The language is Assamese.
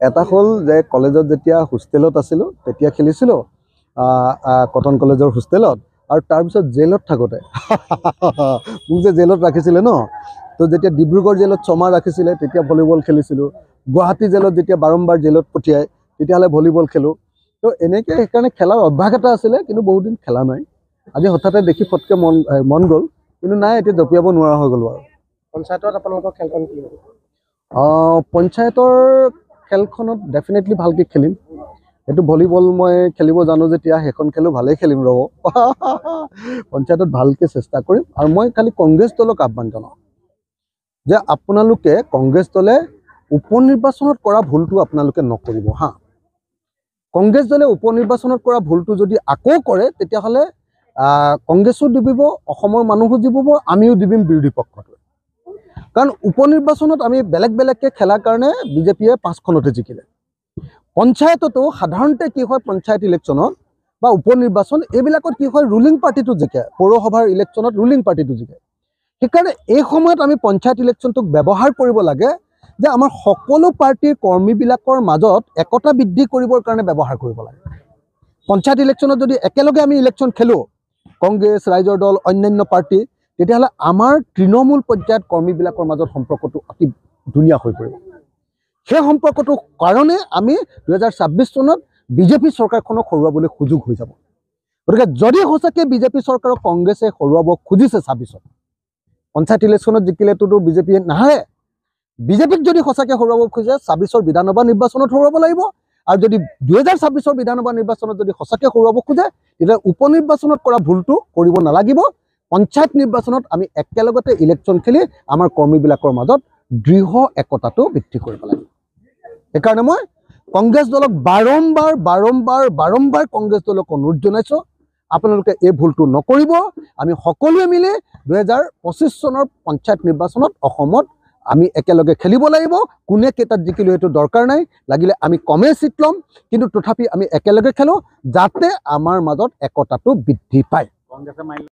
এটা হ'ল যে কলেজত যেতিয়া হোষ্টেলত আছিলোঁ তেতিয়া খেলিছিলোঁ কটন কলেজৰ হোষ্টেলত আৰু তাৰপিছত জেলত থাকোঁতে মোক যে জেলত ৰাখিছিলে ন তো যেতিয়া ডিব্ৰুগড় জেলত 6 মাহ ৰাখিছিলে তেতিয়া ভলীবল খেলিছিলোঁ গুৱাহাটী জেলত যেতিয়া বাৰম্বাৰ জেলত পঠিয়ায় তেতিয়াহ'লে ভলীবল খেলোঁ তো এনেকৈ সেইকাৰণে খেলাৰ অভ্যাস এটা আছিলে কিন্তু বহুত দিন খেলা নাই আজি হঠাতে দেখি ফটকৈ মন গ'ল কিন্তু নাই এতিয়া জঁপিয়াব নোৱাৰা হৈ গ'লোঁ আৰু পঞ্চায়তত আপোনালোকৰ খেলখন কি হ'ব পঞ্চায়তৰ খেলখনত ডেফিনেটলি ভালকৈ খেলিম এইটো ভলীবল মই খেলিব জানো যেতিয়া সেইখন খেলো ভালেই খেলিম ৰ'ব পঞ্চায়তত ভালকৈ চেষ্টা কৰিম আৰু মই খালি কংগ্ৰেছ দলক আহ্বান জনাওঁ যে আপোনালোকে কংগ্ৰেছ দলে উপ নিৰ্বাচনত কৰা ভুলটো আপোনালোকে নকৰিব হা কংগ্ৰেছ দলে উপ নিৰ্বাচনত কৰা ভুলটো যদি আকৌ কৰে তেতিয়াহ'লে কংগ্ৰেছো ডিবিব অসমৰ মানুহো জিবিব আমিও ডিবিম বিৰোধী পক্ষটোৱে কাৰণ উপ নিৰ্বাচনত আমি বেলেগ বেলেগকৈ খেলাৰ কাৰণে বিজেপিয়ে 5খনতে জিকিলে পঞ্চায়ততো সাধাৰণতে কি হয় পঞ্চায়ত ইলেকশ্যনত বা উপ নিৰ্বাচন এইবিলাকত কি হয় ৰুলিং পাৰ্টিটো জিকে পৌৰসভাৰ ইলেকশ্যনত ৰুলিং পাৰ্টিটো জিকে সেইকাৰণে এই সময়ত আমি পঞ্চায়ত ইলেকশ্যনটোক ব্যৱহাৰ কৰিব লাগে যে আমাৰ সকলো পাৰ্টিৰ কৰ্মীবিলাকৰ মাজত একতা বৃদ্ধি কৰিবৰ কাৰণে ব্যৱহাৰ কৰিব লাগে পঞ্চায়ত ইলেকশ্যনত যদি একেলগে আমি ইলেকশ্যন খেলোঁ কংগ্ৰেছ ৰাইজৰ দল অন্যান্য পাৰ্টি তেতিয়াহ'লে আমাৰ তৃণমূল পৰ্যায়ত কৰ্মীবিলাকৰ মাজত সম্পৰ্কটো অতি ধুনীয়া হৈ পৰিব সেই সম্পৰ্কটোৰ কাৰণে আমি 2026 চনত বিজেপি চৰকাৰখনক হৰুৱাবলৈ সুযোগ হৈ যাব গতিকে যদি সঁচাকৈ বিজেপি চৰকাৰক কংগ্ৰেছে হৰুৱাব খুজিছে 26ত পঞ্চায়ত ইলেকশ্যনত জিকিলেতো বিজেপিয়ে নাহে বিজেপিক যদি সঁচাকৈ হৰুৱাব খোজে 26ৰ বিধানসভা নিৰ্বাচনত হৰুৱাব লাগিব আৰু যদি 2026ৰ বিধানসভা নিৰ্বাচনত যদি সঁচাকৈ হৰুৱাব খোজে তেতিয়া উপ নিৰ্বাচনত কৰা ভুলটো কৰিব নালাগিব পঞ্চায়ত নিৰ্বাচনত আমি একেলগতে ইলেকশ্যন খেলি আমাৰ কৰ্মীবিলাকৰ মাজত দৃঢ় একতাটো বৃদ্ধি কৰিব লাগিব সেইকাৰণে মই কংগ্ৰেছ দলক বাৰম্বাৰ কংগ্ৰেছ দলক অনুৰোধ জনাইছোঁ আপোনালোকে এই ভুলটো নকৰিব আমি সকলোৱে মিলি 2025 চনৰ পঞ্চায়ত নিৰ্বাচনত অসমত আমি একেলগে খেলিব লাগিব কোনে কেইটাত জিকিলোঁ সেইটো দৰকাৰ নাই লাগিলে আমি কমে চিট ল'ম কিন্তু তথাপি আমি একেলগে খেলোঁ যাতে আমাৰ মাজত একতাটো বৃদ্ধি পায় কংগ্ৰেছে মাৰিলে